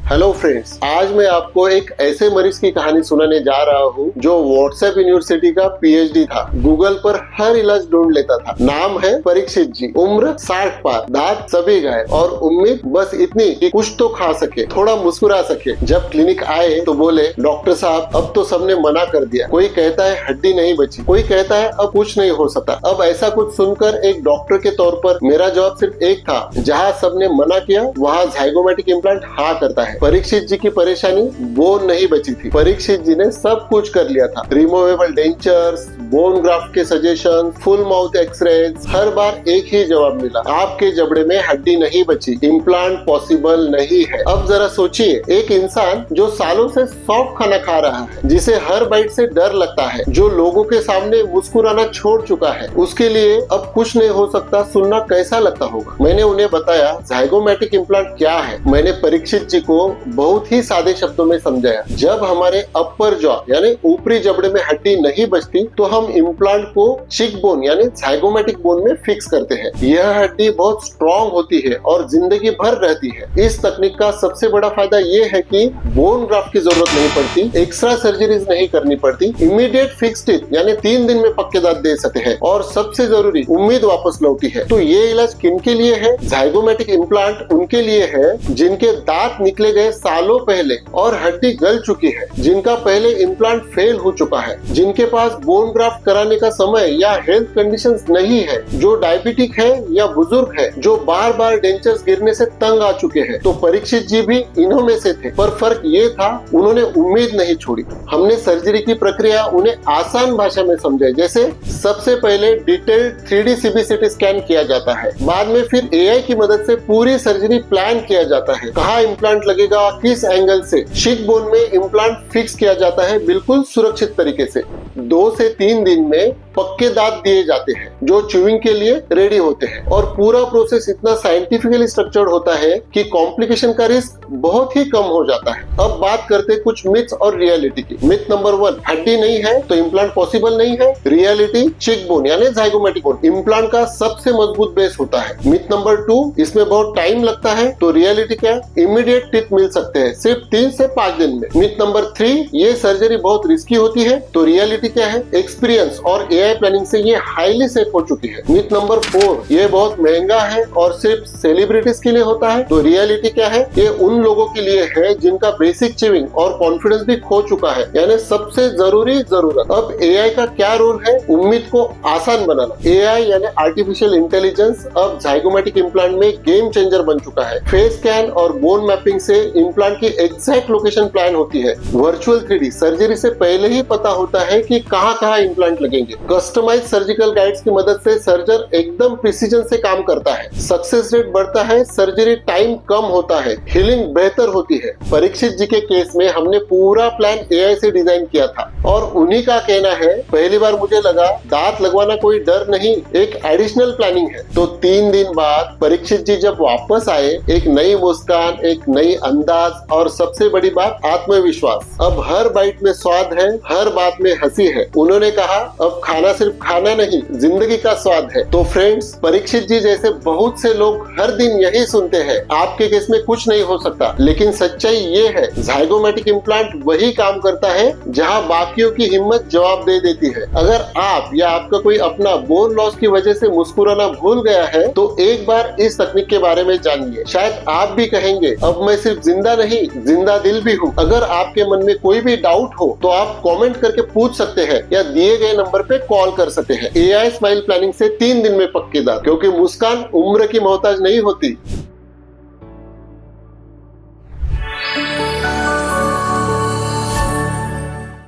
Hello friends, आज मैं आपको एक ऐसे मरीज की कहानी सुनाने जा रहा हूँ जो व्हाट्सएप यूनिवर्सिटी का पीएचडी था। गूगल पर हर इलाज ढूंढ लेता था। नाम है परीक्षित जी। उम्र 60 पार, दांत सभी गए और उम्मीद बस इतनी कि कुछ तो खा सके, थोड़ा मुस्कुरा सके। जब क्लिनिक आए तो बोले, डॉक्टर साहब अब तो सबने मना कर दिया। कोई कहता है हड्डी नहीं बची, कोई कहता है अब कुछ नहीं हो सकता। अब ऐसा कुछ सुनकर एक डॉक्टर के तौर पर मेरा जवाब सिर्फ एक था, जहाँ सबने मना किया वहाँ ज़ाइगोमैटिक इम्प्लांट हाँ करता है। परीक्षित जी की परेशानी बोन नहीं बची थी। परीक्षित जी ने सब कुछ कर लिया था। रिमूवेबल डेंचर्स, बोन ग्राफ्ट के सजेशन, फुल माउथ एक्सरेज। हर बार एक ही जवाब मिला, आपके जबड़े में हड्डी नहीं बची, इम्प्लांट पॉसिबल नहीं है। अब जरा सोचिए, एक इंसान जो सालों से सॉफ्ट खाना खा रहा है, जिसे हर बाइट से डर लगता है, जो लोगों के सामने मुस्कुराना छोड़ चुका है, उसके लिए अब कुछ नहीं हो सकता सुनना कैसा लगता होगा। मैंने उन्हें बताया ज़ाइगोमैटिक इम्प्लांट क्या है। मैंने परीक्षित जी को बहुत ही सादे शब्दों में समझाया। जब हमारे अपर जॉ यानी ऊपरी जबड़े में हड्डी नहीं बचती तो हम इम्प्लांट को चिक बोन यानी ज़ाइगोमैटिक बोन में फिक्स करते हैं। यह हड्डी बहुत स्ट्रॉन्ग होती है और जिंदगी भर रहती है। इस तकनीक का सबसे बड़ा फायदा ये है कि बोन ग्राफ्ट की जरूरत नहीं पड़ती, एक्स्ट्रा सर्जरीज नहीं करनी पड़ती, इमीडिएट फिक्स टीथ यानी 3 दिन में पक्के दांत दे सकते हैं और सबसे जरूरी उम्मीद वापस लौटी है। तो ये इलाज किनके लिए है? ज़ाइगोमैटिक इम्प्लांट उनके लिए है जिनके दांत निकले गए सालों पहले और हड्डी गल चुकी है, जिनका पहले इम्प्लांट फेल हो चुका है, जिनके पास बोन ग्राफ्ट कराने का समय या हेल्थ कंडीशंस नहीं है, जो डायबिटिक है या बुजुर्ग है, जो बार बार डेंचर्स गिरने से तंग आ चुके हैं। तो परीक्षित जी भी इन्हों में से थे, पर फर्क ये था उन्होंने उम्मीद नहीं छोड़ी। हमने सर्जरी की प्रक्रिया उन्हें आसान भाषा में समझाई। जैसे सबसे पहले डिटेल्ड 3D CBCT स्कैन किया जाता है, बाद में फिर AI की मदद से पूरी सर्जरी प्लान किया जाता है। कहाँ इम्प्लांट लगेगा, किस एंगल से, चिक बोन में इम्प्लांट फिक्स किया जाता है बिल्कुल सुरक्षित तरीके से। 2 से 3 दिन में पक्के दांत दिए जाते हैं जो च्यूइंग के लिए रेडी होते हैं और पूरा प्रोसेस इतना साइंटिफिकली स्ट्रक्चर्ड होता है कि कॉम्प्लिकेशन का रिस्क बहुत ही कम हो जाता है। अब बात करते हैं कुछ मिथ्स और रियलिटी की। मिथ नंबर 1, हड्डी नहीं है तो इम्प्लांट पॉसिबल नहीं है। रियलिटी, चिक बोन यानी ज़ाइगोमैटिक बोन इम्प्लांट का सबसे मजबूत बेस होता है। मिथ नंबर 2, इसमें बहुत टाइम लगता है। तो रियलिटी क्या है? इमीडिएट टीथ मिल सकते हैं सिर्फ 3 से 5 दिन में। मिथ नंबर 3, ये सर्जरी बहुत रिस्की होती है। तो रियलिटी क्या है? एक्सपीरियंस और AI प्लानिंग से ये हाईली सेफ हो चुकी है। मिथ नंबर 4, ये बहुत महंगा है और सिर्फ सेलिब्रिटीज के लिए होता है। तो रियलिटी क्या है? ये उन लोगों के लिए है जिनका बेसिक च्यूइंग और कॉन्फिडेंस भी खो चुका है, यानी सबसे जरूरी जरूरत। अब AI का क्या रोल है? उम्मीद को आसान बनाना। AI यानी आर्टिफिशियल इंटेलिजेंस अब ज़ाइगोमैटिक इम्प्लांट में गेम चेंजर बन चुका है। फेस स्कैन और बोन मैपिंग से इम्प्लांट की एग्जैक्ट लोकेशन प्लान होती है। वर्चुअल 3D सर्जरी से पहले ही पता होता है कि कहाँ इम्प्लांट लगेंगे। कस्टमाइज सर्जिकल गाइड्स की मदद से सर्जन एकदम प्रिसीजन से काम करता है। सक्सेस रेट बढ़ता है, सर्जरी टाइम कम होता है, हीलिंग बेहतर होती है। परीक्षित जी के केस में हमने पूरा प्लान AI से डिजाइन किया था और उन्हीं का कहना है, पहली बार मुझे लगा दांत लगवाना कोई डर नहीं, एक एडिशनल प्लानिंग है। तो 3 दिन बाद परीक्षित जी जब वापस आए, एक नई मुस्कान, एक नई अंदाज और सबसे बड़ी बात आत्मविश्वास। अब हर बाइट में स्वाद है, हर बात में हंसी है। उन्होंने कहा, अब खाना सिर्फ खाना नहीं, जिंदगी का स्वाद है। तो फ्रेंड्स, परीक्षित जी जैसे बहुत से लोग हर दिन यही सुनते हैं, आपके केस में कुछ नहीं हो सकता, लेकिन सच्चाई ये है, ज़ाइगोमैटिक इम्प्लांट वही काम करता है जहां बाकियों की हिम्मत जवाब दे देती है। अगर आप या आपका कोई अपना बोन लॉस की वजह से मुस्कुराना भूल गया है तो एक बार इस तकनीक के बारे में जानिए। शायद आप भी कहेंगे, अब मैं सिर्फ जिंदा नहीं, जिंदा दिल भी हूँ। अगर आपके मन में कोई भी डाउट हो तो आप कमेंट करके पूछ सकते हैं या दिए गए नंबर पे कॉल कर सकते हैं। AI स्माइल प्लानिंग से 3 दिन में पक्के दांत, क्योंकि मुस्कान उम्र की मोहताज नहीं होती।